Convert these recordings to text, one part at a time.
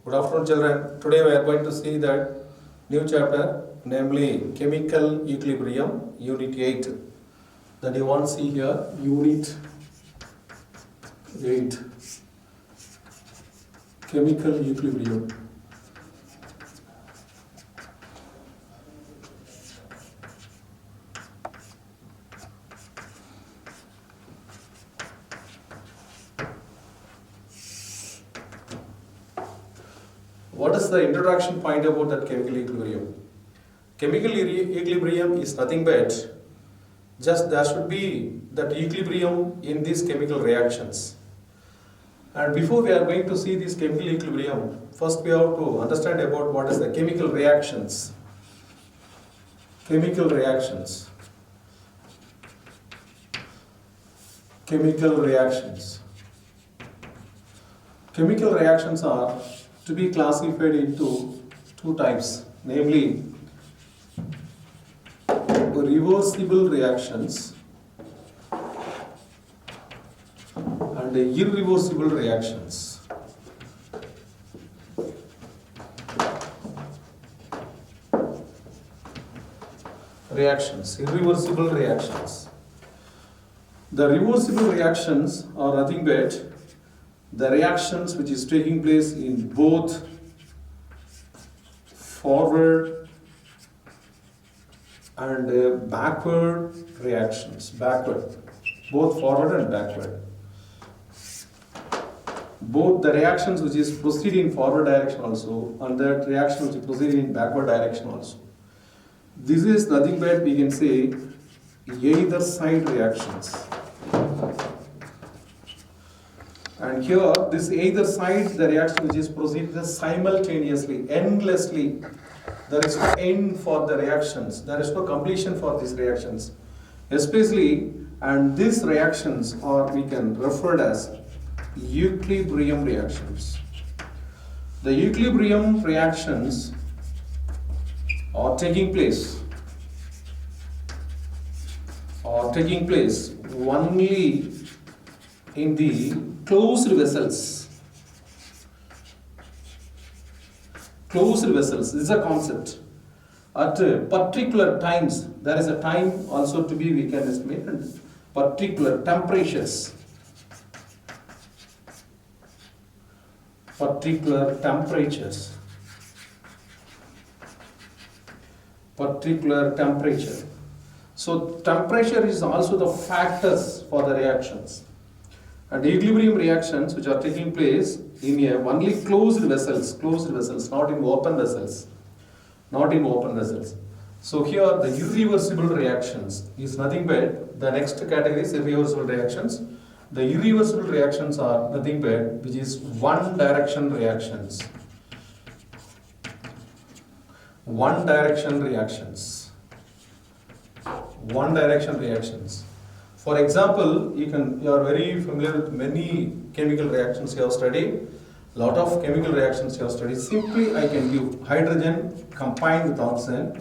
Good afternoon, children. Today we are going to see that new chapter, namely Chemical Equilibrium, Unit 8. That you want to see here, Unit 8. Chemical Equilibrium. What is the introduction point about that chemical equilibrium? Chemical equilibrium is nothing but just there should be that equilibrium in these chemical reactions. And before we are going to see this chemical equilibrium, first we have to understand about what is the chemical reactions. Chemical reactions. Chemical reactions. Chemical reactions are to be classified into two types, namely reversible reactions and irreversible reactions. Irreversible reactions. The reversible reactions are nothing but the reactions which is taking place in both forward and backward reactions. Both forward and backward. Both the reactions which is proceeding in forward direction also and that reaction which is proceeding in backward direction also. This is nothing but we can say either side reactions. And here, this either side, the reaction which is proceeding simultaneously, endlessly. There is no end for the reactions. There is no completion for these reactions. Especially, and these reactions are we can refer as equilibrium reactions. The equilibrium reactions are taking place only in the closed vessels. Closed vessels, this is a concept. At particular times, there is a time also to be we can estimate and particular temperatures. Particular temperature. So temperature is also the factors for the reactions. And equilibrium reactions which are taking place in only closed vessels, not in open vessels. So here the irreversible reactions is nothing but the next category is irreversible reactions. The irreversible reactions are nothing but which is one direction reactions. One direction reactions. For example, you are very familiar with many chemical reactions you have studied. Lot of chemical reactions you have studied. Simply I can give hydrogen combined with oxygen,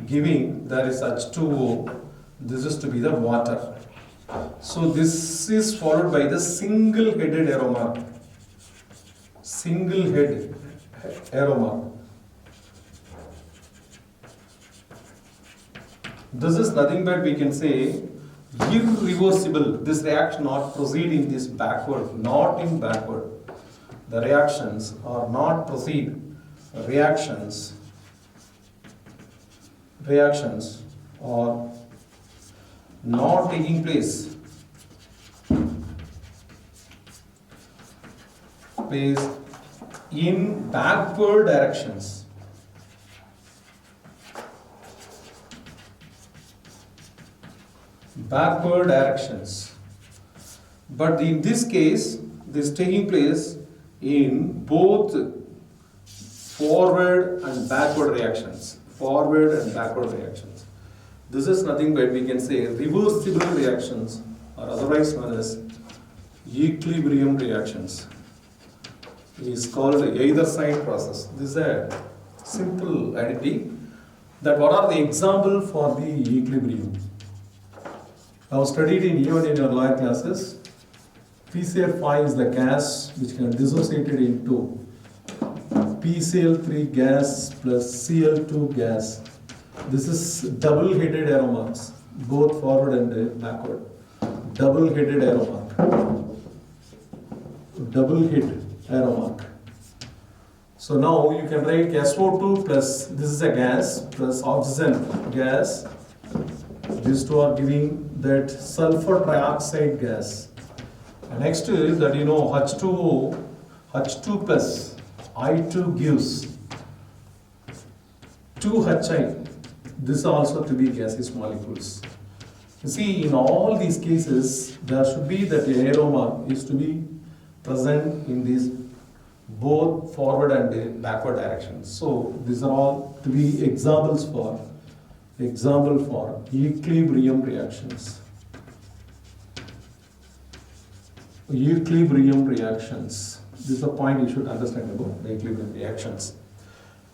giving there is H2O. This is to be the water. So this is followed by the single-headed aroma. Single-head aroma. This is nothing but we can say irreversible. This reaction not proceeding this backward, not in backward. The reactions are not proceed. Reactions are not taking place in backward directions. But in this case, this taking place in both forward and backward reactions. This is nothing but we can say reversible reactions or otherwise known as equilibrium reactions. It is called either side process. This is a simple identity. That what are the example for the equilibrium? I have studied even in your lower classes. PCl5 is the gas which can dissociate it into PCl3 gas plus Cl2 gas. This is double-headed arrow marks, both forward and backward. Double-headed arrow mark. Double-head arrow mark. So now you can write SO2 plus, this is a gas, plus oxygen gas. These two are giving that sulfur trioxide gas. And next is that you know H2O, H2 plus I2 gives 2HI. This also to be gaseous molecules. You see, in all these cases, there should be that arrow mark is to be present in these both forward and backward directions. So these are all to be examples for equilibrium reactions. Equilibrium reactions. This is a point you should understand about the equilibrium reactions.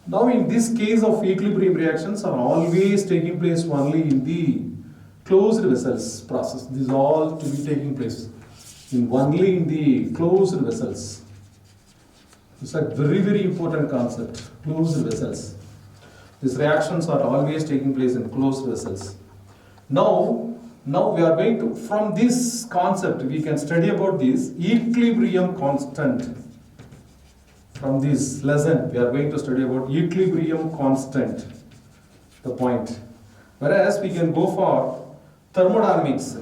Now in this case of equilibrium reactions are always taking place only in the closed vessels process. This is all to be taking place only in the closed vessels. It's a very, very important concept, closed vessels. These reactions are always taking place in closed vessels. Now we are going to, from this concept, we can study about this equilibrium constant. From this lesson, we are going to study about equilibrium constant, the point. Whereas we can go for thermodynamics.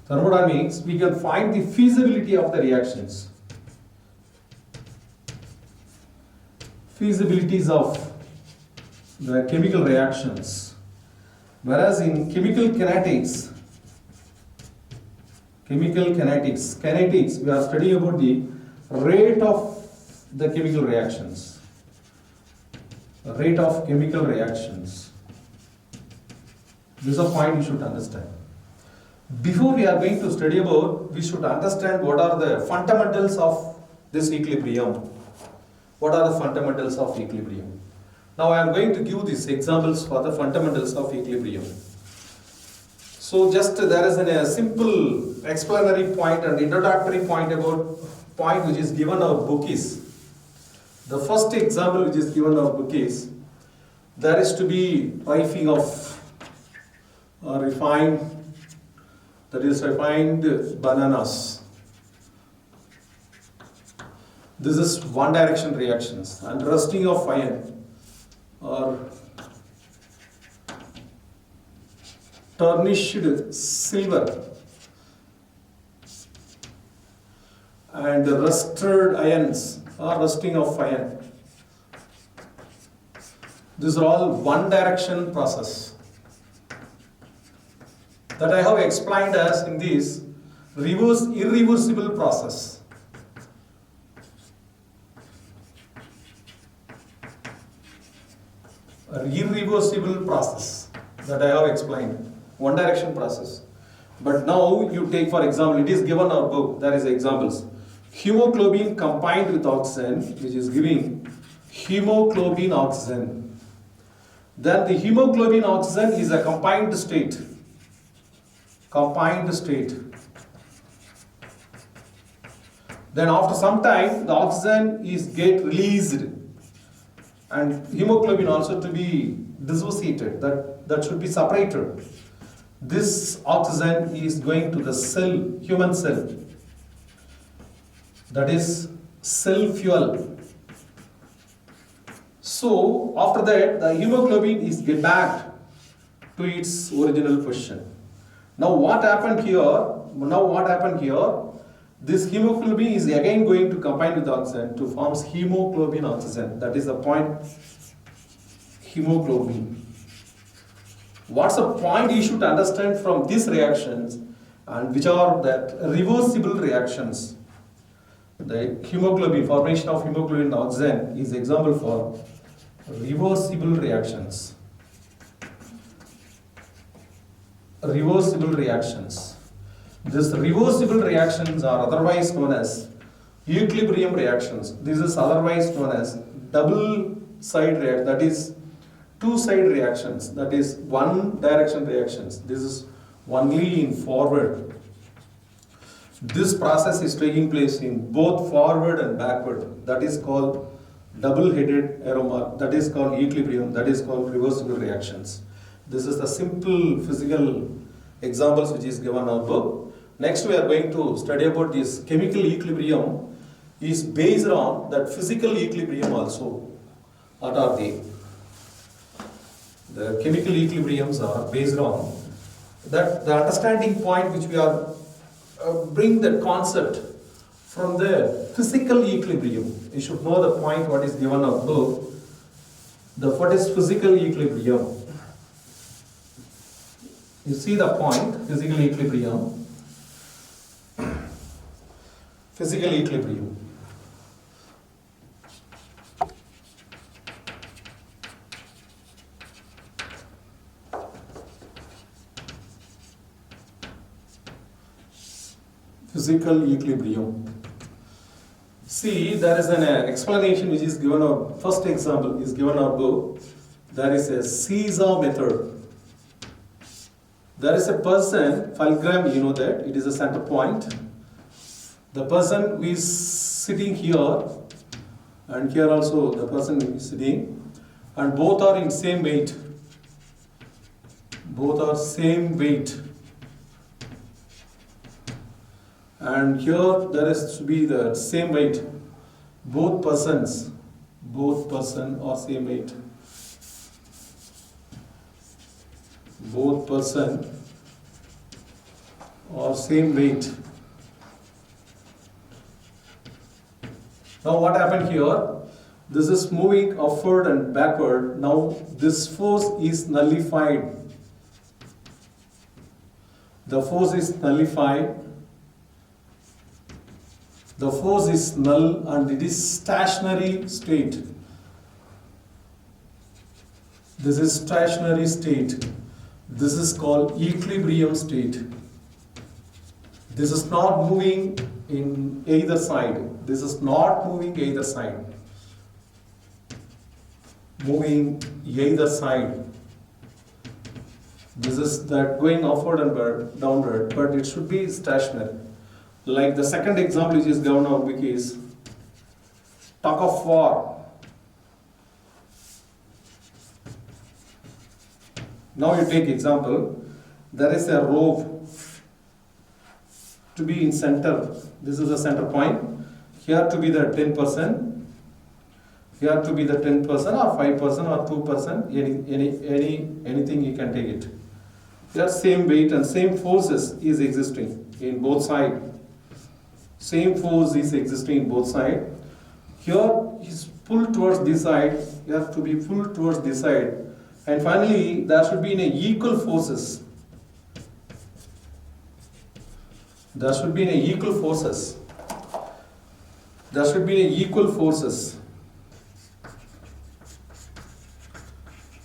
Thermodynamics, we can find the feasibility of the reactions. Feasibilities of the chemical reactions. Whereas in chemical kinetics, we are studying about the rate of the chemical reactions. Rate of chemical reactions. This is a point you should understand. Before we are going to study about, we should understand what are the fundamentals of this equilibrium. What are the fundamentals of equilibrium? Now I am going to give these examples for the fundamentals of equilibrium. So just there is a simple explanatory point and introductory point about point which is given our book is. The first example which is given our book is, there is to be rifling of refined bananas. This is one direction reactions, and rusting of iron or tarnished silver and rusted irons or rusting of iron. These are all one direction process that I have explained as in this irreversible process. Irreversible process that I have explained, one direction process. But now you take, for example, it is given our book, there is examples. Hemoglobin combined with oxygen, which is giving hemoglobin oxygen. Then the hemoglobin oxygen is a combined state. Then after some time, the oxygen is get released, and hemoglobin also to be dissociated. That should be separated. This oxygen is going to the cell, human cell. That is cell fuel. So after that, the hemoglobin is get back to its original position. Now what happened here? This hemoglobin is again going to combine with oxygen to form hemoglobin oxygen. That is the point. Hemoglobin. What's the point you should understand from these reactions, and which are that reversible reactions? The hemoglobin, formation of hemoglobin oxygen is example for reversible reactions. reversible reactions. These reversible reactions are otherwise known as equilibrium reactions. This is otherwise known as double side reaction, that is two side reactions, that is one direction reactions. This is only in forward. This process is taking place in both forward and backward. That is called double-headed aroma. That is called equilibrium. That is called reversible reactions. This is the simple physical examples which is given in our book. Next we are going to study about this chemical equilibrium is based on that physical equilibrium also. What are they? The chemical equilibriums are based on that the understanding point which we are bring that concept from the physical equilibrium. You should know the point what is given of book. What is physical equilibrium? You see the point, physical equilibrium. Physical equilibrium. Physical equilibrium. See, there is an explanation which is given out. First example is given out book. There is a seesaw method. There is a person, fulcrum, you know that, it is a center point. The person who is sitting here, and here also the person is sitting, and both are in same weight. Both are same weight. And here there is to be the same weight. Both person are same weight. Both person are same weight. Now what happened here? This is moving upward and backward. Now this force is nullified. The force is nullified. The force is null and it is stationary state. This is stationary state. This is called equilibrium state. This is not moving in either side. This is not moving either side. Moving either side. This is that going upward and downward, but it should be stationary. Like the second example which is given on wiki is tug of war. Now you take example, there is a rope to be in center. This is the center point. Here to be the 10%. Here to be the 10% or 5% or 2%. Anything you can take it. Here same weight and same forces is existing in both sides. Same force is existing in both sides. Here is pulled towards this side. You have to be pulled towards this side. And finally, there should be an equal forces. There should be an equal forces. There should be an equal forces.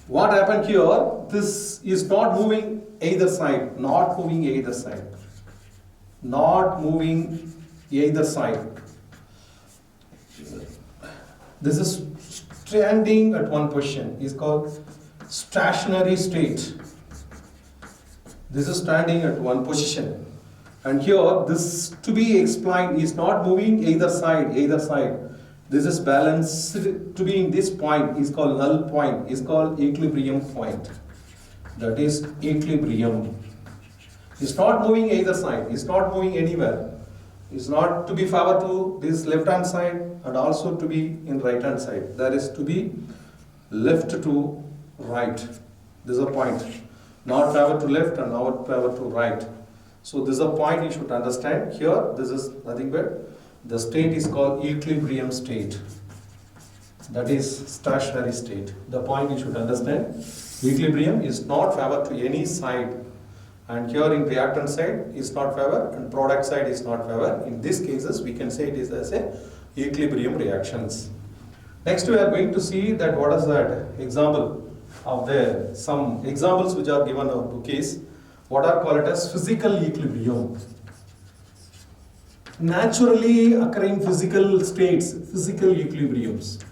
What happened here? This is not moving either side. Not moving either side. Not moving either side. This is standing at one position. Is called stationary state. This is standing at one position. And here, this to be explained is not moving either side. This is balanced to be in this point. Is called null point. Is called equilibrium point. That is equilibrium. It's not moving either side. It's not moving anywhere. It's not to be favor to this left hand side and also to be in right hand side. That is to be left to right. This is a point. Not favor to left and not favor to right. So this is a point you should understand. Here, this is nothing but the state is called equilibrium state. That is stationary state. The point you should understand. Equilibrium is not favor to any side. And here in reactant side is not favor and product side is not favor. In these cases, we can say it is as a equilibrium reactions. Next, we are going to see that what is that example of some examples which are given of case. what are called as physical equilibrium. Naturally occurring physical states, physical equilibriums.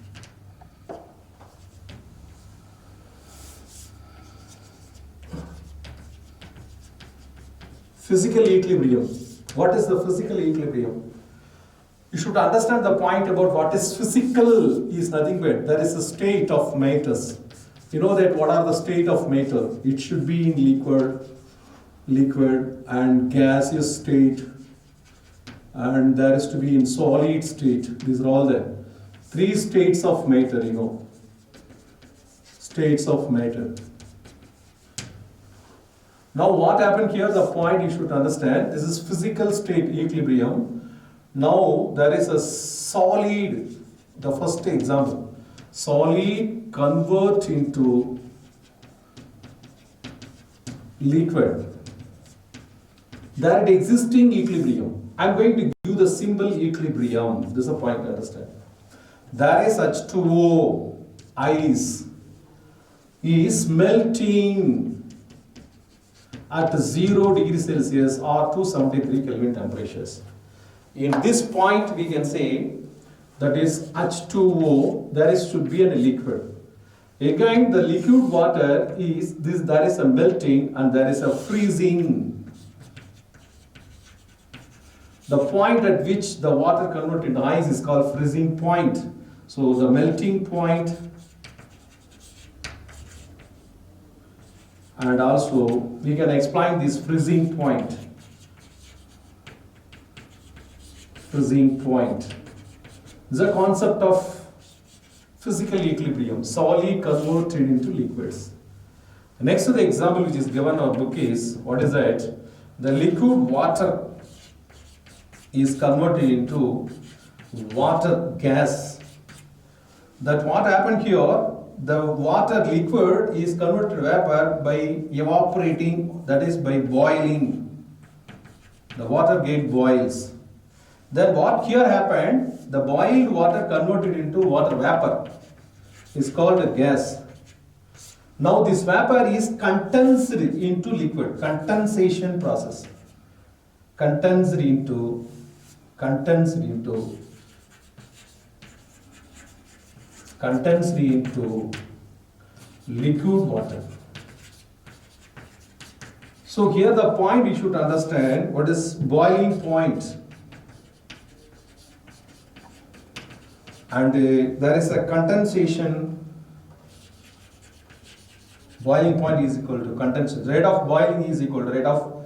Physical equilibrium. What is the physical equilibrium? You should understand the point about what is physical is nothing but there is a state of matters. You know that what are the state of matter? It should be in liquid and gaseous state, and there is to be in solid state. These are all the three states of matter, you know. States of matter. Now what happened here, the point you should understand, this is physical state equilibrium. Now there is a solid, the first example, solid convert into liquid. There is existing equilibrium. I am going to give the symbol equilibrium. This is a point to understand. There is H2O, ice, is melting at 0 degrees Celsius or 273 Kelvin temperatures. In this point we can say that is H2O, there is should be a liquid. Again the liquid water is this, there is a melting and there is a freezing. The point at which the water converts into ice is called freezing point. So the melting point and also we can explain this freezing point. Freezing point. This is a concept of physical equilibrium, solid converted into liquids. Next to the example which is given in our book is, what is that? The liquid water is converted into water gas. That what happened here, the water liquid is converted to vapor by evaporating, that is by boiling. The water get boils. Then what here happened, the boiled water converted into water vapor is called a gas. Now this vapor is condensed into liquid, condensation process. Condensed into liquid water. So here the point we should understand, what is boiling point. And there is a condensation. Boiling point is equal to condensation. Rate of boiling is equal to rate of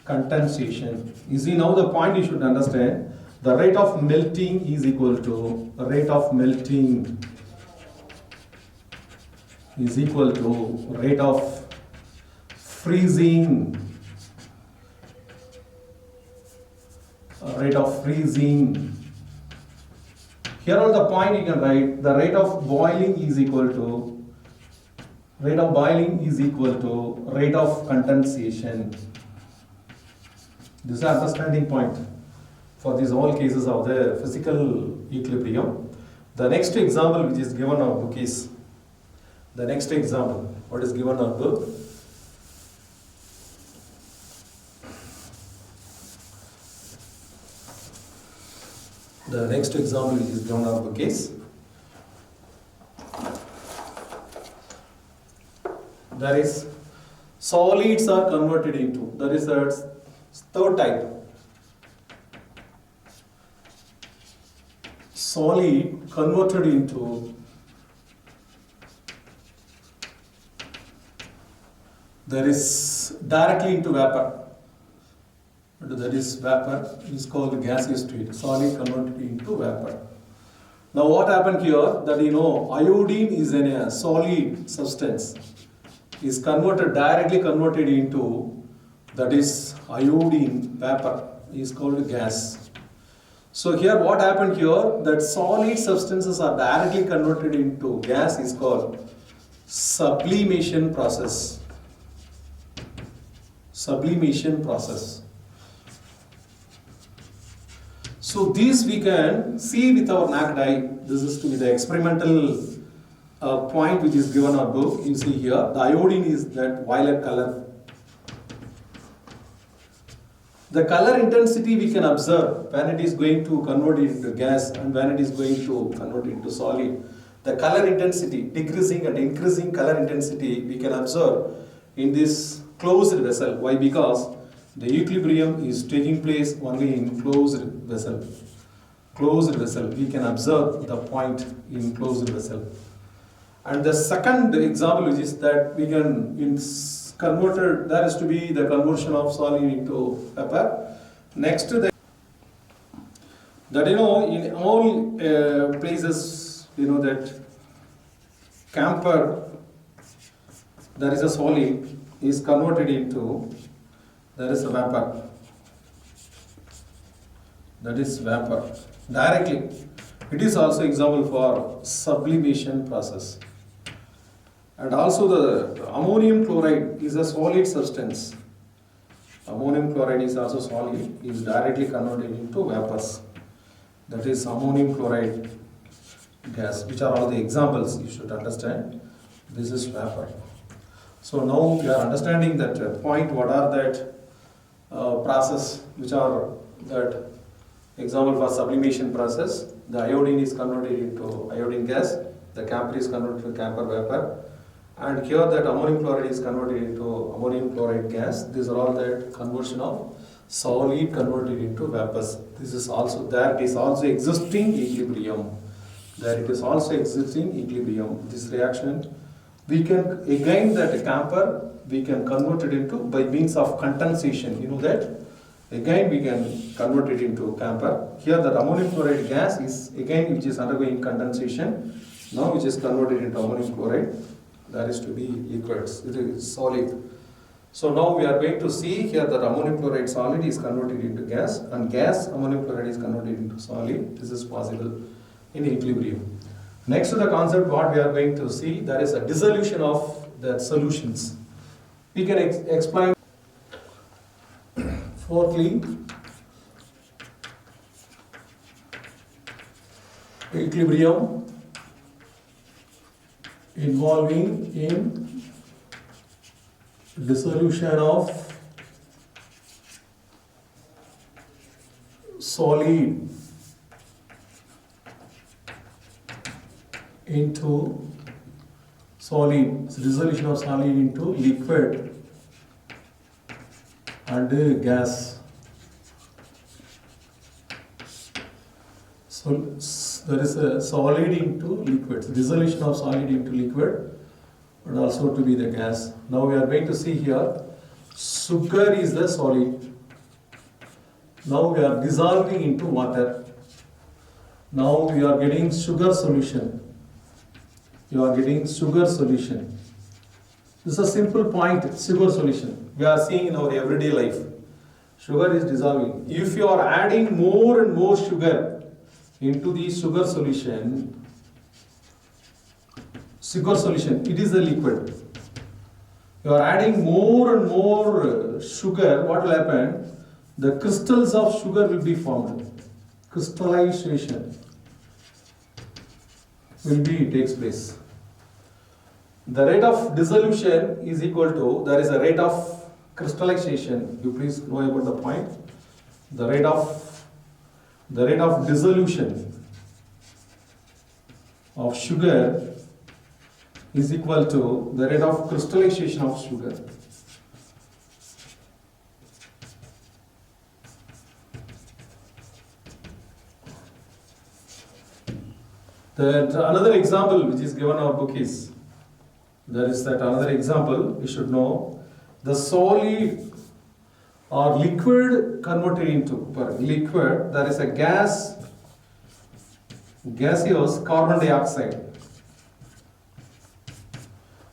condensation. You see now the point you should understand. The rate of melting is equal to rate of melting is equal to rate of freezing. Rate of freezing. Here on the point you can write the rate of boiling is equal to rate of condensation. This is the understanding point for these all cases of the physical equilibrium. The next example which is given in our book is, the next example, what is given in our book? The next example which is given in our book is, there is solids are converted into, there is a third type. Solid converted into, there is directly into vapor. That is vapor is called gaseous state. Solid converted into vapor. Now what happened here, that you know iodine is in a solid substance, is directly converted into, that is iodine vapor is called gas. So here what happened here, that solid substances are directly converted into gas is called sublimation process. Sublimation process. So these we can see with our naked eye. This is to be the experimental point which is given in our book. You see here, the iodine is that violet color. The color intensity we can observe when it is going to convert it into gas and when it is going to convert it into solid. The color intensity, decreasing and increasing color intensity, we can observe in this closed vessel. Why? Because the equilibrium is taking place only in closed vessel. Closed vessel, we can observe the point in closed vessel. And the second example, which is that we can converted, there is to be the conversion of solid into vapor. Next, that in all places, that camphor, there is a solid is converted into, there is a vapor. That is vapor directly. It is also example for sublimation process. And also the ammonium chloride is a solid substance. Ammonium chloride is also solid, is directly converted into vapors. That is ammonium chloride gas, which are all the examples you should understand. This is vapor. So now we are understanding that point, what are that process, which are that example for sublimation process. The iodine is converted into iodine gas, the camphor is converted to camphor vapor. And here that ammonium chloride is converted into ammonium chloride gas. These are all that conversion of solid converted into vapors. This is also there. It is also existing equilibrium. There it is also existing equilibrium. This reaction, we can again that camphor we can convert it into by means of condensation. You know that. Again we can convert it into camphor. Here that ammonium chloride gas is again which is undergoing condensation. Now which is converted into ammonium chloride. That is to be liquids, it is solid. So now we are going to see here that ammonium chloride solid is converted into gas, and gas ammonium chloride is converted into solid. This is possible in equilibrium. Next to the concept, what we are going to see, there is a dissolution of the solutions. We can explain. Fourthly, equilibrium involving in dissolution of solid into solid, so dissolution of solid into liquid and gas. So there is a solid into liquid, dissolution of solid into liquid, and also to be the gas. Now we are going to see here, sugar is the solid. Now we are dissolving into water. Now we are getting sugar solution. You are getting sugar solution. This is a simple point, sugar solution. We are seeing in our everyday life. Sugar is dissolving. If you are adding more and more sugar into the sugar solution, it is a liquid. You are adding more and more sugar, what will happen? The crystals of sugar will be formed. Crystallization takes place. The rate of dissolution is equal to, there is a rate of crystallization. You please know about the point. The rate of dissolution of sugar is equal to the rate of crystallization of sugar. Another example which is given in our book is, there is that another example we should know, the solid or liquid converted into liquid, there is a gaseous carbon dioxide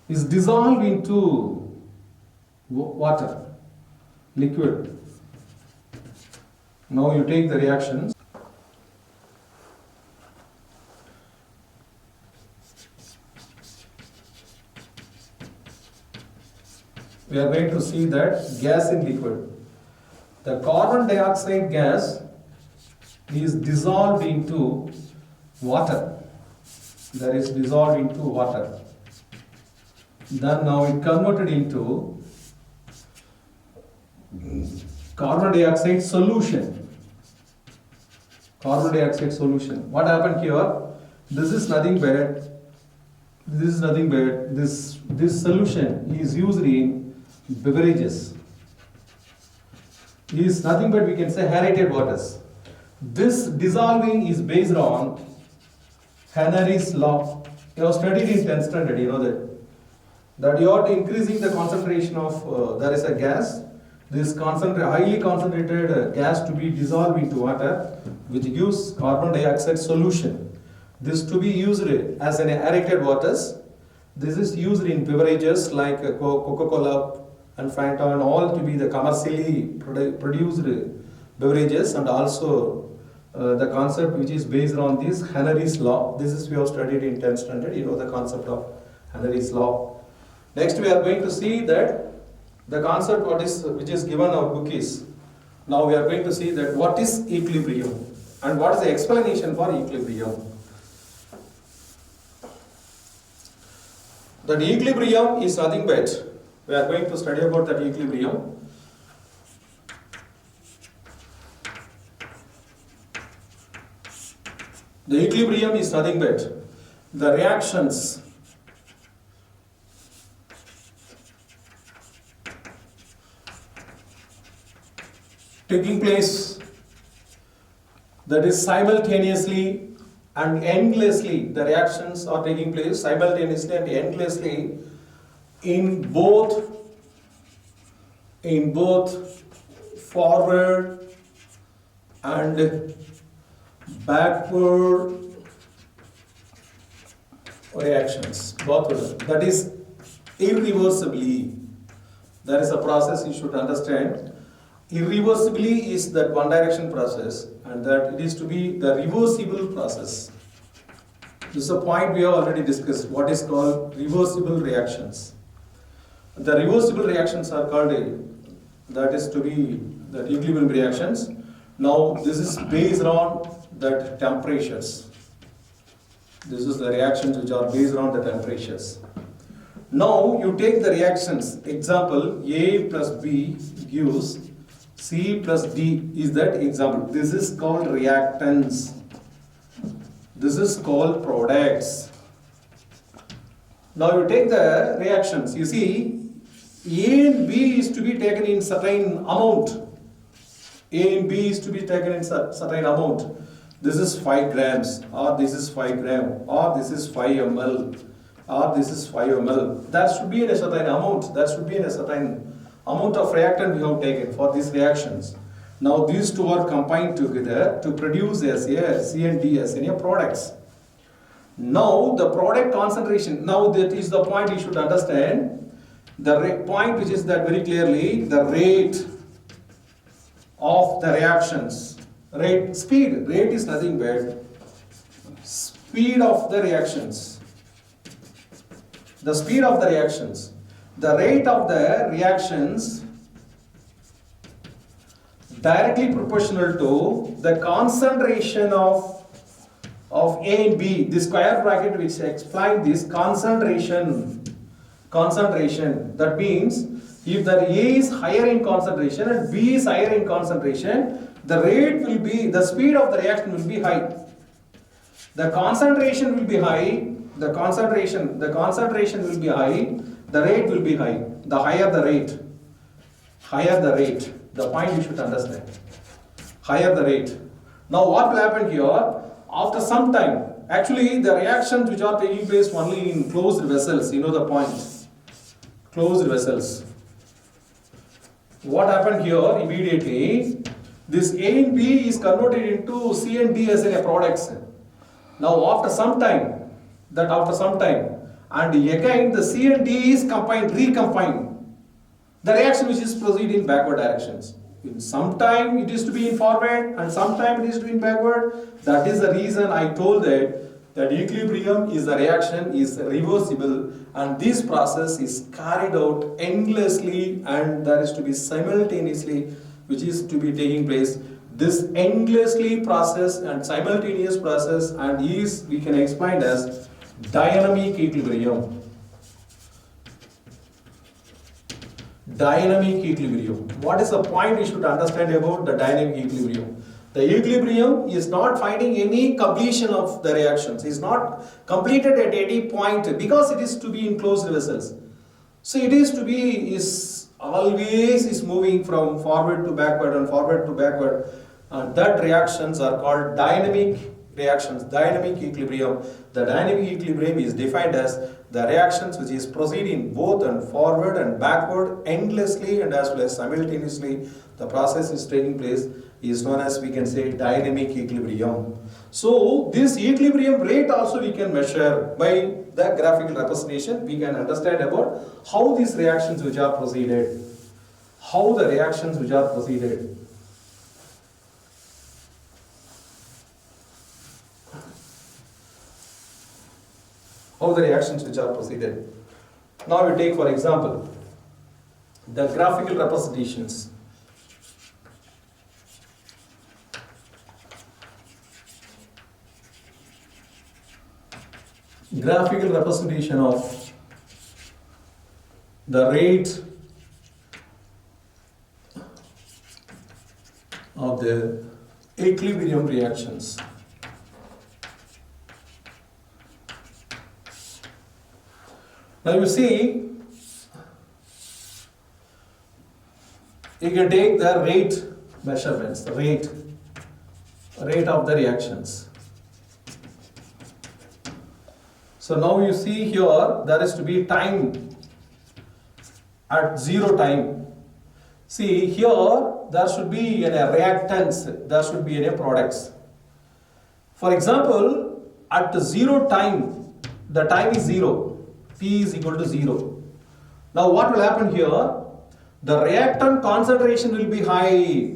is dissolved into water, liquid. Now you take the reactions. We are going to see that gas in liquid. The carbon dioxide gas is dissolved into water. That is dissolved into water. Then now it converted into carbon dioxide solution. Carbon dioxide solution. What happened here? This is nothing but this solution is used in beverages. Is nothing but we can say aerated waters. This dissolving is based on Henry's law. You have studied in 10th standard, you know that you are increasing the concentration of there is a gas. This highly concentrated gas to be dissolved into water, which gives carbon dioxide solution. This to be used as an aerated waters. This is used in beverages like Coca-Cola and Fanta and all to be the commercially produced beverages, and also the concept which is based on this Henry's law. This is we have studied in 10th standard. You know the concept of Henry's law. Next we are going to see that the concept which is given our book is. Now we are going to see that what is equilibrium and what is the explanation for equilibrium. That equilibrium is nothing but, we are going to study about that equilibrium. The equilibrium is nothing but the reactions taking place, that is simultaneously and endlessly. The reactions are taking place simultaneously and endlessly in both forward and backward reactions, both of them. That is irreversibly. There is a process you should understand. Irreversibly is that one direction process, and that it is to be the reversible process. This is a point we have already discussed, what is called reversible reactions. The reversible reactions are called that is to be the equilibrium reactions. Now this is based on that temperatures. This is the reactions which are based on the temperatures. Now you take the reactions. Example, A plus B gives C plus D is that example. This is called reactants. This is called products. Now you take the reactions. You see, A and B is to be taken in certain amount. A and B is to be taken in certain amount. This is 5 grams, or this is 5 gram, or this is 5 ml, or this is 5 ml. That should be in a certain amount. That should be in a certain amount of reactant we have taken for these reactions. Now these two are combined together to produce as a C and D as in a products. Now the product concentration, now that is the point you should understand. The point which is that very clearly, the rate of the reactions. Rate is nothing but speed of the reactions. The speed of the reactions. The rate of the reactions directly proportional to the concentration of A and B. The square bracket which explains this concentration. That means if the A is higher in concentration and B is higher in concentration, the rate will be, the speed of the reaction will be high. The concentration will be high. The concentration will be high. The rate will be high. The higher the rate. The point you should understand. Higher the rate. Now what will happen here? After some time, actually the reactions which are taking place only in closed vessels, you know the point. Closed vessels. What happened here immediately? This A and B is converted into C and D as a products. Now after some time, and again the C and D is recombined. The reaction which is proceeding in backward directions. In some time it is to be in forward and sometime it is to be in backward. That is the reason I told that equilibrium is the reaction is reversible, and this process is carried out endlessly and there is to be simultaneously which is to be taking place. This endlessly process and simultaneous process and is we can explain as dynamic equilibrium. dynamic equilibrium. What is the point you should understand about the dynamic equilibrium? The equilibrium is not finding any completion of the reactions. It is not completed at any point because it is to be in closed vessels. So it is to be always is moving from forward to backward and forward to backward. That reactions are called dynamic reactions, dynamic equilibrium. The dynamic equilibrium is defined as the reactions which is proceeding both and forward and backward endlessly and as well as simultaneously. The process is taking place is known as, we can say, dynamic equilibrium. So this equilibrium rate also we can measure by the graphical representation. We can understand about how these reactions which are proceeded, how the reactions which are proceeded. How the reactions which are proceeded. Now we take for example the graphical representations. Graphical representation of the rate of the equilibrium reactions. Now you see, you can take the rate measurements, the rate of the reactions. So now you see here there is to be time at 0 time. See here there should be a reactants, there should be a products. For example, at 0 time, the time is 0. T is equal to 0. Now what will happen here? The reactant concentration will be high.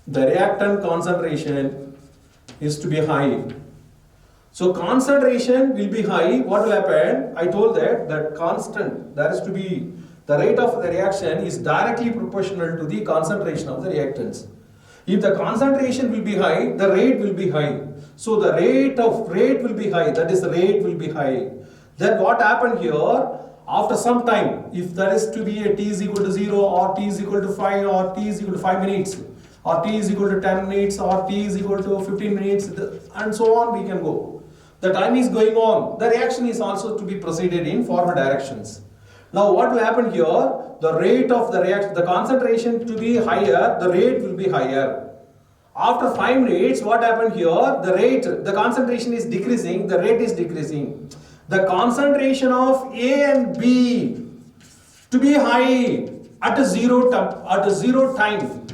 The reactant concentration is to be high. So concentration will be high. What will happen? I told that constant, there is to be, the rate of the reaction is directly proportional to the concentration of the reactants. If the concentration will be high, the rate will be high. So the rate will be high, that is the rate will be high. Then what happened here? After some time, if there is to be a t is equal to 0 or t is equal to 5 or t is equal to 5 minutes or t is equal to 10 minutes or t is equal to 15 minutes and so on, we can go. The time is going on. The reaction is also to be proceeded in forward directions. Now what will happen here? The rate of the reaction, the concentration to be higher, the rate will be higher. After 5 minutes, what happened here? The concentration is decreasing, the rate is decreasing. The concentration of A and B to be high at a zero time.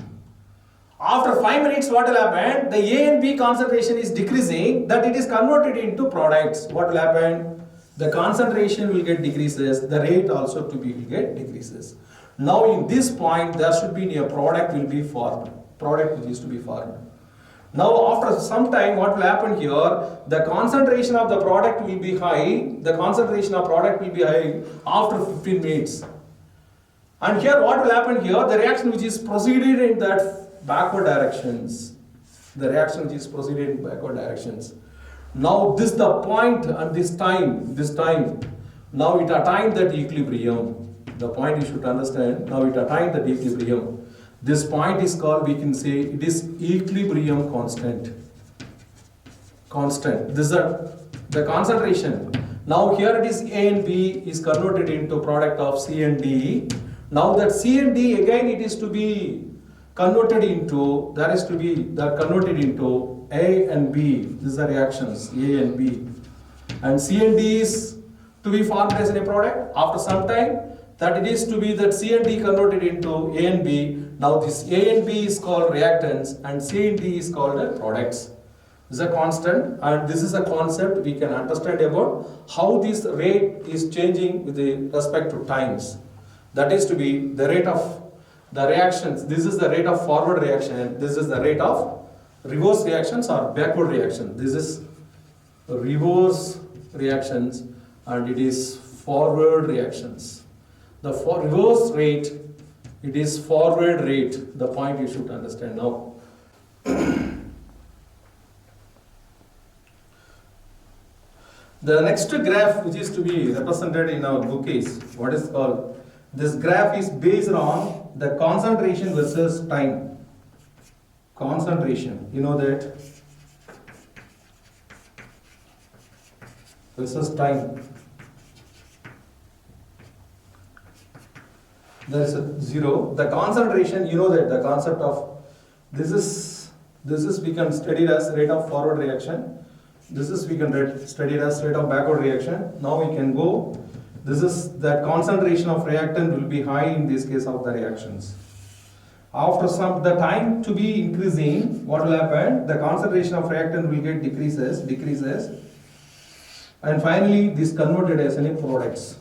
After 5 minutes, what will happen? The A and B concentration is decreasing, that it is converted into products. What will happen? The concentration will get decreases, the rate also to be will get decreases. Now in this point, there should be a product will be formed. Product which is to be formed. Now after some time, what will happen here? The concentration of the product will be high. The concentration of product will be high after 15 minutes. And here what will happen here? The reaction which is proceeded in that backward directions. The reaction which is proceeded in backward directions. Now this the point and this time. Now it attained that equilibrium. The point you should understand. Now it attained that equilibrium. This point is called, we can say, it is equilibrium constant. Constant. This is the concentration. Now here it is A and B is converted into product of C and D. Now that C and D again it is to be converted into, converted into A and B. These are reactions, A and B. And C and D is to be formed as a product. After some time, that it is to be that C and D converted into A and B. Now this A and B is called reactants and C and D is called products. This is a constant and this is a concept we can understand about how this rate is changing with respect to times. That is to be the rate of the reactions. This is the rate of forward reaction and this is the rate of reverse reactions or backward reaction. This is reverse reactions and it is forward reactions. The reverse rate, it is forward rate, the point you should understand now. The next graph which is to be represented in our book is what is called, this graph is based on the concentration versus time. Concentration, you know that, versus time. There is a zero. The concentration, you know that the concept of this is we can study it as rate of forward reaction. This is we can study it as rate of backward reaction. Now we can go. This is that concentration of reactant will be high in this case of the reactions. After the time to be increasing, what will happen? The concentration of reactant will get decreases, and finally this converted as any products.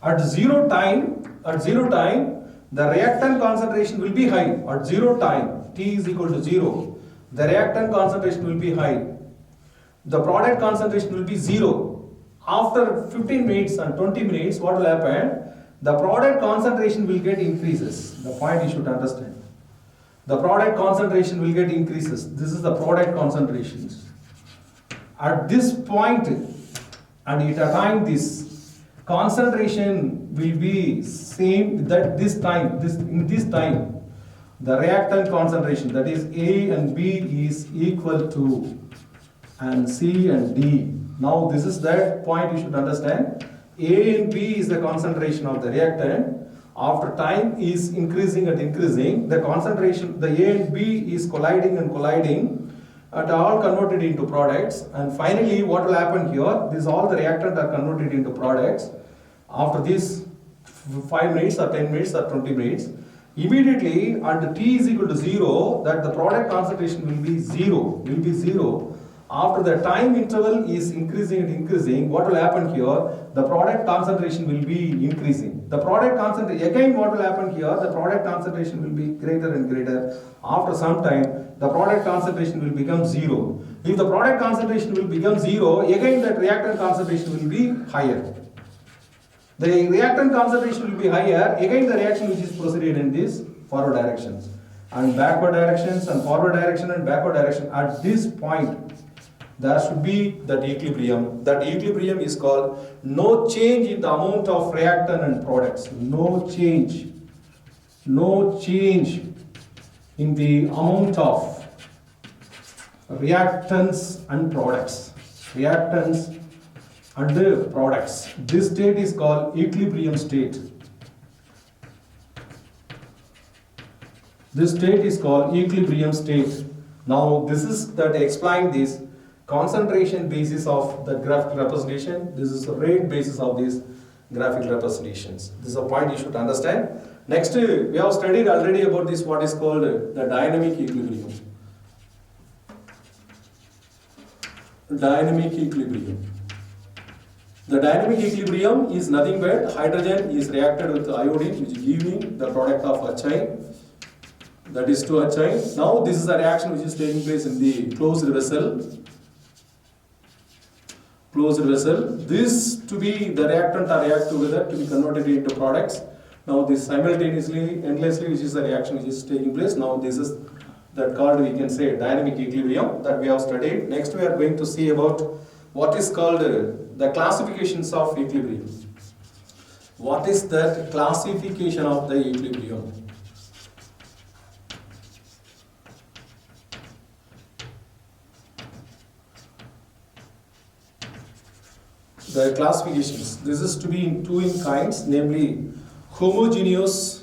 At zero time, the reactant concentration will be high. At zero time, T is equal to 0, the reactant concentration will be high. The product concentration will be 0. After 15 minutes and 20 minutes, what will happen? The product concentration will get increases. The point you should understand. The product concentration will get increases. This is the product concentrations. At this point, and at a time this concentration will be same that in this time, the reactant concentration, that is A and B, is equal to and C and D. Now this is that point you should understand. A and B is the concentration of the reactant. After time is increasing, the concentration, the A and B is colliding and all converted into products. And finally what will happen here, this all the reactant are converted into products. After this 5 minutes or 10 minutes or 20 minutes, immediately at T is equal to 0, that the product concentration will be 0. After the time interval is increasing, what will happen here? The product concentration will be increasing. The product concentration, again what will happen here? The product concentration will be greater and greater. After some time, the product concentration will become 0. If the product concentration will become 0, again that reactant concentration will be higher. The reactant concentration will be higher, again the reaction which is proceeded in these forward directions. And backward directions and forward direction and backward direction. At this point, there should be that equilibrium. That equilibrium is called no change in the amount of reactant and products. No change in the amount of reactants and products. This state is called equilibrium state. This state is called equilibrium state. Now this is that explain this concentration basis of the graphic representation. This is the rate basis of these graphic representations. This is a point you should understand. Next, we have studied already about this, what is called the dynamic equilibrium. Dynamic equilibrium. The dynamic equilibrium is nothing but hydrogen is reacted with iodine, which is giving the product of HI, that is 2HI. Now this is a reaction which is taking place in the closed vessel. This to be the reactant or react together to be converted into products. Now this simultaneously, endlessly, which is the reaction which is taking place. Now this is that called, we can say, dynamic equilibrium that we have studied. Next we are going to see about what is called the classifications of equilibrium. What is that classification of the equilibrium? The classifications. This is to be in two kinds, namely homogeneous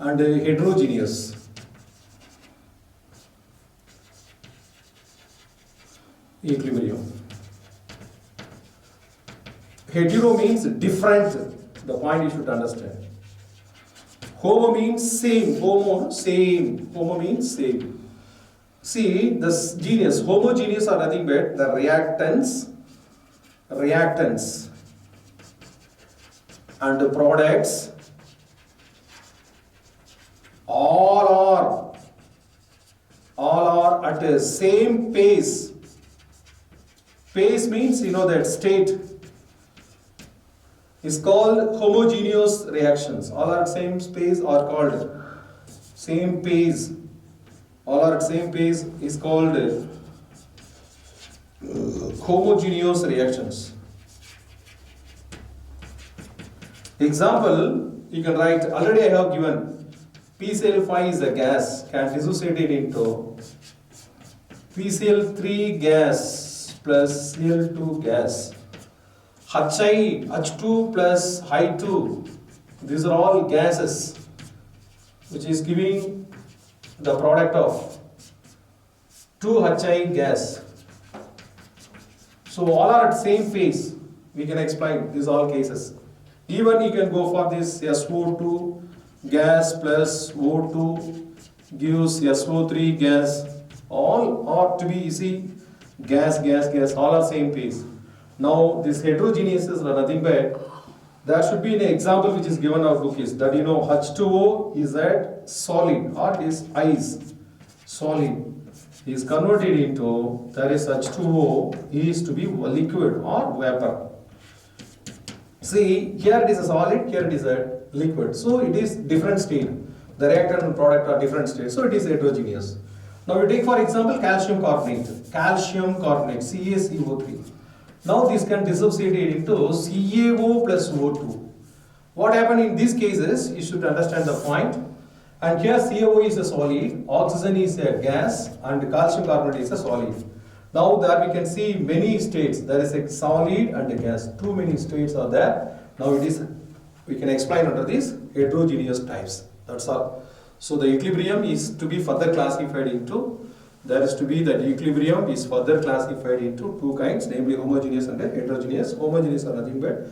and heterogeneous. Equilibrium. Hetero means different. The point you should understand. Homo means same. Homo means same. See, this genus, homogeneous are nothing but the reactants and the products all are at the same pace. Pace means, you know, that state is called homogeneous reactions. All are at same pace are called same pace. All are at same pace is called homogeneous reactions. Example, you can write, already I have given PCl5 is a gas, can dissociate it into PCl3 gas plus Cl2 gas. H2 plus I2, these are all gases which is giving the product of 2Hi gas. So all are at same phase, we can explain these all cases. Even you can go for this SO2 gas plus O2 gives SO3 gas, all ought to be easy, gas, all are same phase. Now this heterogeneous is nothing but, there should be an example which is given our book is that H2O is at solid or is ice, solid is converted into, there is H2O is to be liquid or vapor. See, here it is a solid, here it is a liquid. So it is different state. The reactant and product are different states. So it is heterogeneous. Now we take for example calcium carbonate, CaCO3. Now this can dissociate into CaO plus O2. What happened in these cases, you should understand the point. And here CaO is a solid, oxygen is a gas, and calcium carbonate is a solid. Now there we can see many states. There is a solid and a gas. Too many states are there. Now it is, we can explain under these heterogeneous types. That's all. So the equilibrium is to be further classified into, there is to be that equilibrium is further classified into two kinds, namely homogeneous and heterogeneous. Homogeneous are nothing but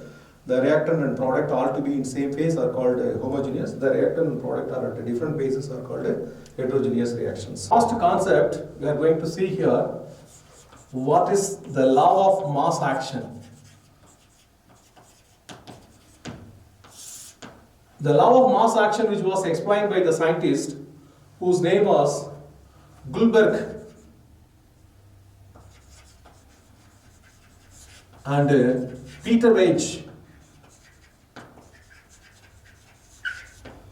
the reactant and product all to be in same phase are called homogeneous. The reactant and product are at different phases are called heterogeneous reactions. First concept we are going to see here, what is the law of mass action? The law of mass action which was explained by the scientist whose name was Gutenberg and Peter Weich.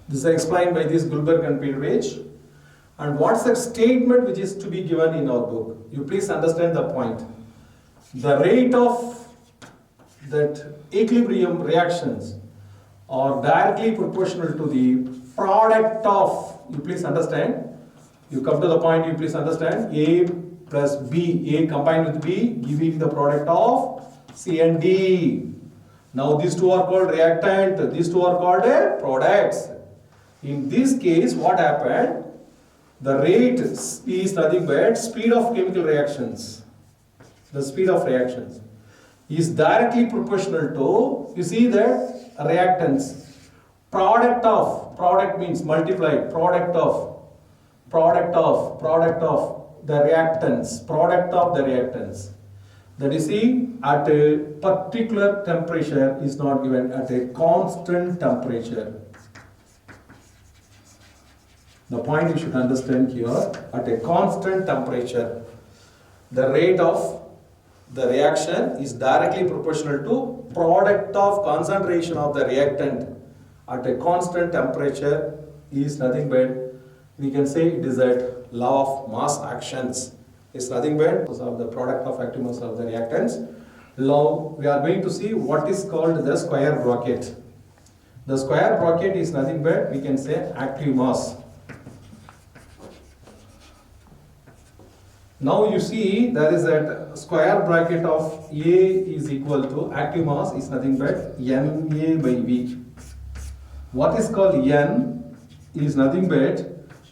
This is explained by this Gutenberg and Peter Weich. And what's the statement which is to be given in our book? You please understand the point. The rate of that equilibrium reactions are directly proportional to the product of, you please understand, you come to the point, you please understand, A plus B, A combined with B giving the product of C and D. Now these two are called reactant, these two are called products. In this case, what happened? The rate is nothing but speed of chemical reactions. The speed of reactions is directly proportional to, you see that reactants. Product means multiplied, product of the reactants, product of the reactants. That you see, at a particular temperature is not given, at a constant temperature. The point you should understand here, at a constant temperature, the rate of the reaction is directly proportional to product of concentration of the reactant at a constant temperature is nothing but, we can say it is that law of mass actions. It's nothing but because of the product of active mass of the reactants. Now we are going to see what is called the square bracket. The square bracket is nothing but, we can say, active mass. Now you see there is a square bracket of A is equal to active mass is nothing but NA by V. What is called N is nothing but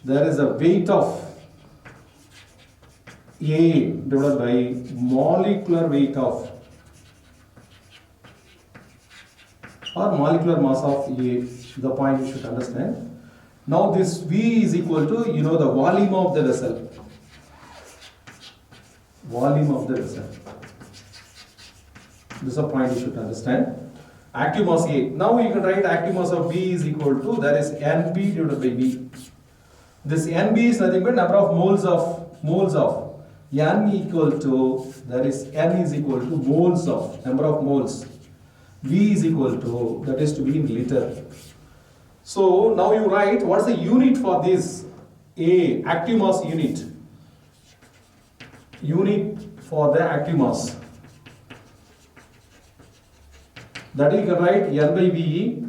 there is a weight of A divided by molecular weight of or molecular mass of A. The point you should understand. Now this V is equal to, the volume of the vessel. Volume of the vessel. This is a point you should understand. Active mass A. Now you can write active mass of B is equal to, that is NB divided by V. This NB is nothing but number of moles of N equal to, that is N is equal to moles of, number of moles. V is equal to, that is to be in liter. So now you write what's the unit for this A, active mass unit. Unit for the active mass. That you can write N by VE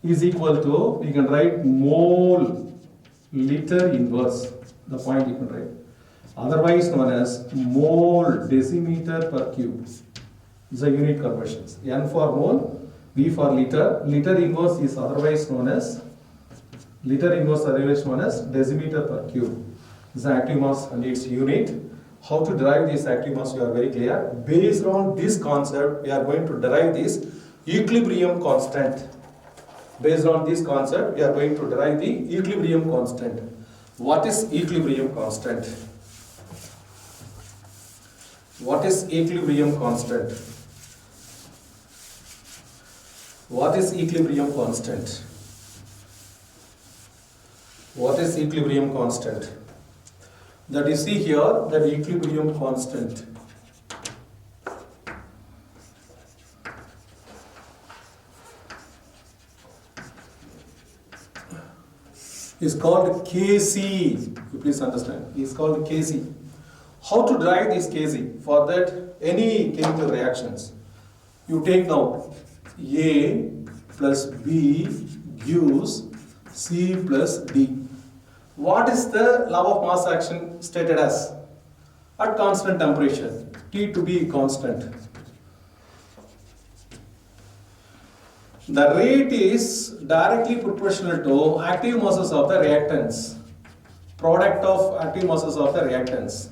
is equal to, we can write mole liter inverse, the point you can write. Otherwise known as mole decimeter per cube. It's a unit conversions. N for mole, V for liter. Liter inverse is otherwise known as decimeter per cube. This is active mass and its unit. How to derive this active mass, we are very clear. Based on this concept, we are going to derive this equilibrium constant. Based on this concept, we are going to derive the equilibrium constant. What is equilibrium constant? What is equilibrium constant? What is equilibrium constant? What is equilibrium constant? That you see here, that equilibrium constant is called Kc. You please understand. It is called Kc. How to derive this Kc? For that, any chemical reactions, you take now A plus B gives C plus D. What is the law of mass action stated as? At constant temperature, T to be constant. The rate is directly proportional to active masses of the reactants, product of active masses of the reactants.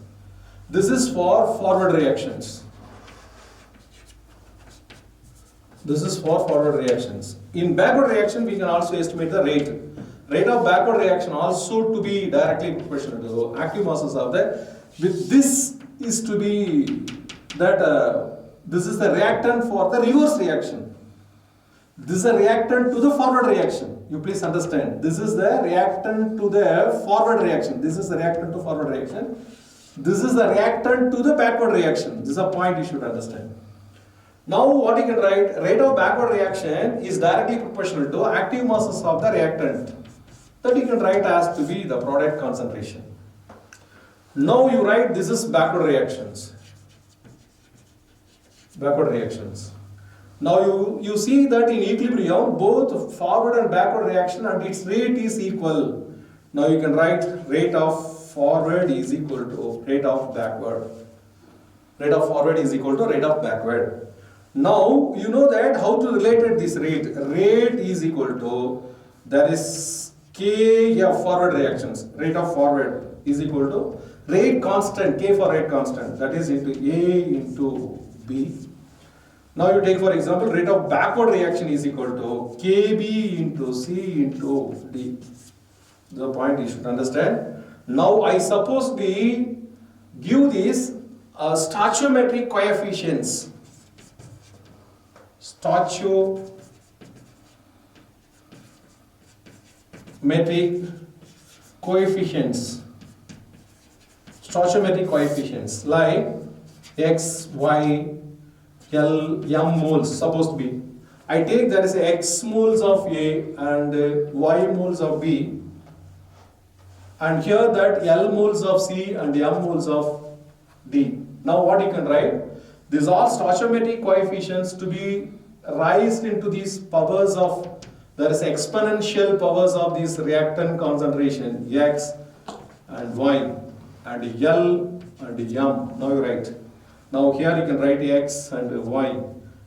This is for forward reactions. This is for forward reactions. In backward reaction, we can also estimate the rate. Rate of backward reaction also to be directly proportional to active masses of the. With this is to be that this is the reactant for the reverse reaction. This is a reactant to the forward reaction. You please understand. This is the reactant to the forward reaction. This is the reactant to forward reaction. This is the reactant to the backward reaction. This is a point you should understand. Now what you can write, rate of backward reaction is directly proportional to active masses of the reactant. That you can write as to be the product concentration. Now you write this is backward reactions. Backward reactions. Now you see that in equilibrium both forward and backward reaction and its rate is equal. Now you can write rate of forward is equal to rate of backward. Rate of forward is equal to rate of backward. Now you know that how to relate this rate. Rate is equal to, there is K of forward reactions. Rate of forward is equal to rate constant, K for rate constant, that is into A into B. Now you take for example rate of backward reaction is equal to Kb into C into D. The point you should understand. Now I suppose we give these stoichiometric coefficients. Stoichiometric coefficients. Stoichiometric coefficients like X, Y, L, M moles supposed to be. I take there is X moles of A and Y moles of B, and here that L moles of C and M moles of D. Now what you can write? These are stoichiometric coefficients to be raised into these powers of, there is exponential powers of this reactant concentration X and Y and L and M. Now you write. Now here you can write X and Y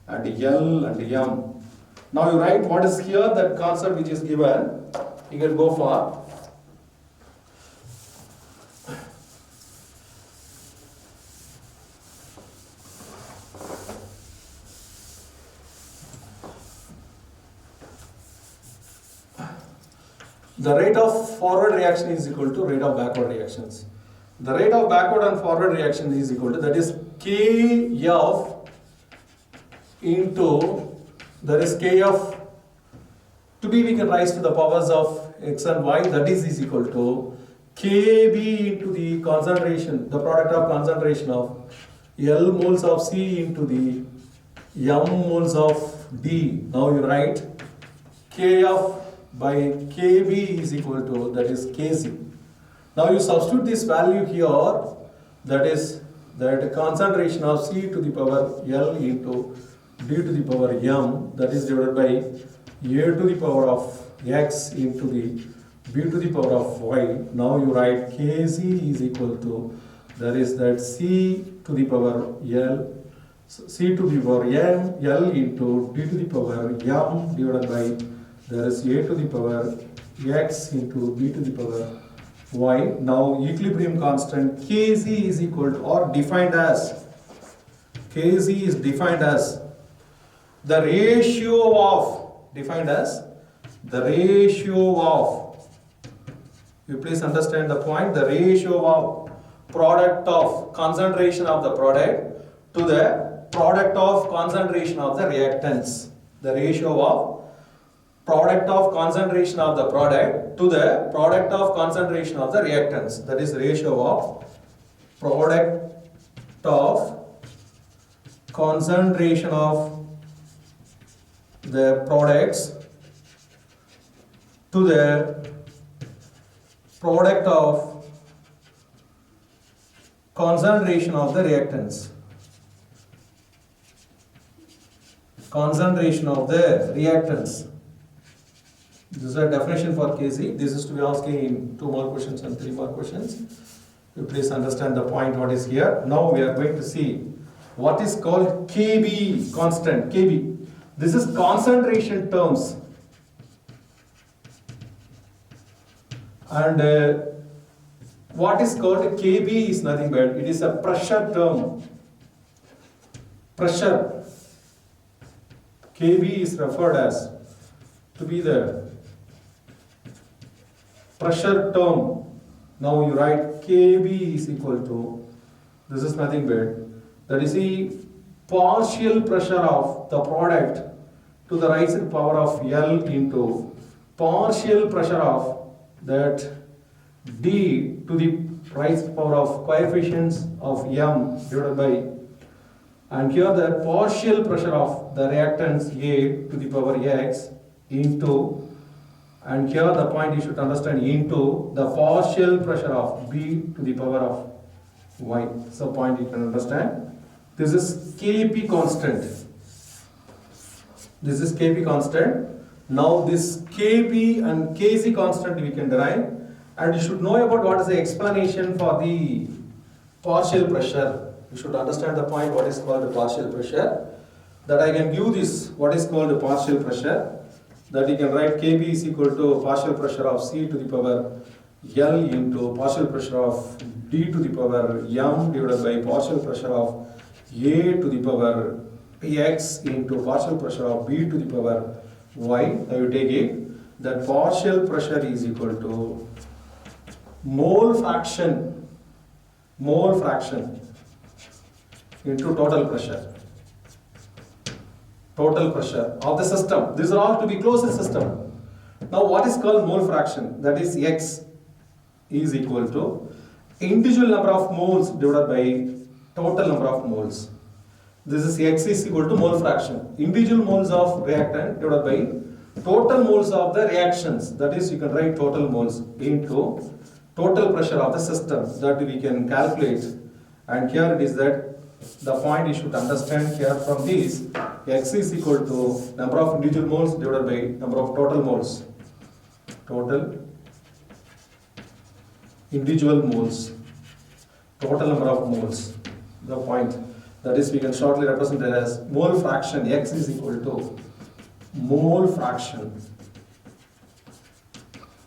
and L and M. Now you write what is here, that concept which is given. You can go for the rate of forward reaction is equal to rate of backward reactions. The rate of backward and forward reaction is equal to, that is Kf into, that is Kf to be we can rise to the powers of X and Y, that is equal to Kb into the concentration, the product of concentration of L moles of C into the M moles of D. Now you write Kf by Kb is equal to, that is Kc. Now you substitute this value here, that is that concentration of C to the power L into d to the power m, that is divided by a to the power of x into the b to the power of y. Now you write kc is equal to, that is that c to the power l, c to the power m l into d to the power m divided by, there is a to the power x into b to the power y. Now equilibrium constant kz is equal to, or defined as, kz is defined as the ratio of, defined as the ratio of, you please understand the point, the ratio of product of concentration of the product to the product of concentration of the reactants. The ratio of product of concentration of the product to the product of concentration of the reactants. That is ratio of product of concentration of the products to the product of concentration of the reactants. Concentration of the reactants. This is a definition for Kc. This is to be asked in 2 more questions and 3 more questions. You please understand the point what is here. Now we are going to see what is called Kb constant. Kb. This is concentration terms. And what is called Kb is nothing but it is a pressure term. Pressure. Kb is referred as to be the pressure term. Now you write Kb is equal to, this is nothing but, that is the partial pressure of the product to the raised power of L into partial pressure of that D to the raised power of coefficients of M divided by, and here the partial pressure of the reactants A to the power X into, and here the point you should understand, into the partial pressure of B to the power of Y. So point you can understand. This is Kp constant. This is Kp constant. Now this Kb and Kc constant we can derive, and you should know about what is the explanation for the partial pressure. You should understand the point what is called the partial pressure. That I can give this what is called the partial pressure. That you can write Kb is equal to partial pressure of C to the power L into partial pressure of D to the power M divided by partial pressure of A to the power X into partial pressure of B to the power Y. Now you take it, that partial pressure is equal to mole fraction into total pressure. Total pressure of the system. These are all to be closed system. Now what is called mole fraction? That is X is equal to individual number of moles divided by total number of moles. This is X is equal to mole fraction. Individual moles of reactant divided by total moles of the reactions. That is, you can write total moles into total pressure of the system, that we can calculate. And here it is that the point you should understand here from this, X is equal to number of individual moles divided by number of total moles. Total individual moles. Total number of moles. The point. That is, we can shortly represent it as mole fraction. X is equal to mole fraction.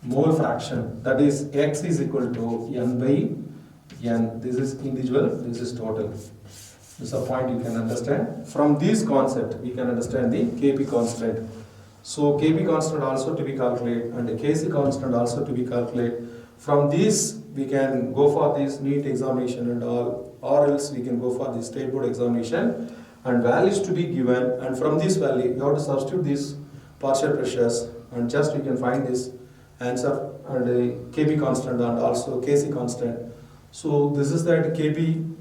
Mole fraction. That is, X is equal to N by N. This is individual, this is total. This is a point you can understand. From this concept, we can understand the Kp constant. So Kp constant also to be calculated and the Kc constant also to be calculated. From this, we can go for this NEET examination and all, or else we can go for the state board examination and values to be given. And from this value, you have to substitute these partial pressures and just we can find this answer and the Kp constant and also Kc constant. So this is that Kp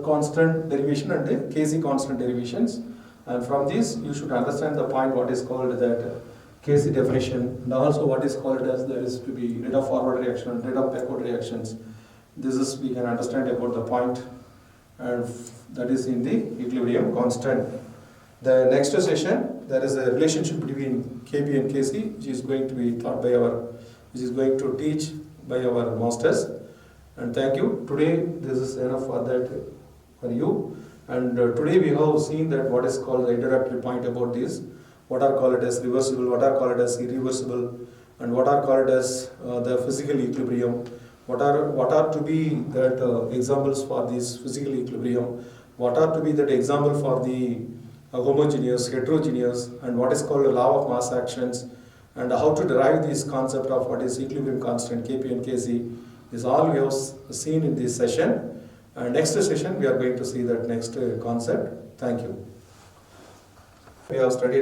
constant derivation and the Kc constant derivations, and from this you should understand the point what is called that Kc definition, and also what is called as there is to be rate of forward reaction and rate of backward reactions. This is we can understand about the point, and that is in the equilibrium constant. The next session, there is a relationship between Kp and Kc, which is going to be taught by which is going to teach by our masters. And thank you. Today, this is enough for that for you. And today we have seen that what is called the introductory point about this, what are called as reversible, what are called as irreversible, and what are called as the physical equilibrium. What are to be that examples for this physical equilibrium? What are to be that example for the homogeneous, heterogeneous, and what is called the law of mass actions, and how to derive this concept of what is equilibrium constant Kp and Kc. This all we have seen in this session. And next session we are going to see that next concept. Thank you. We have studied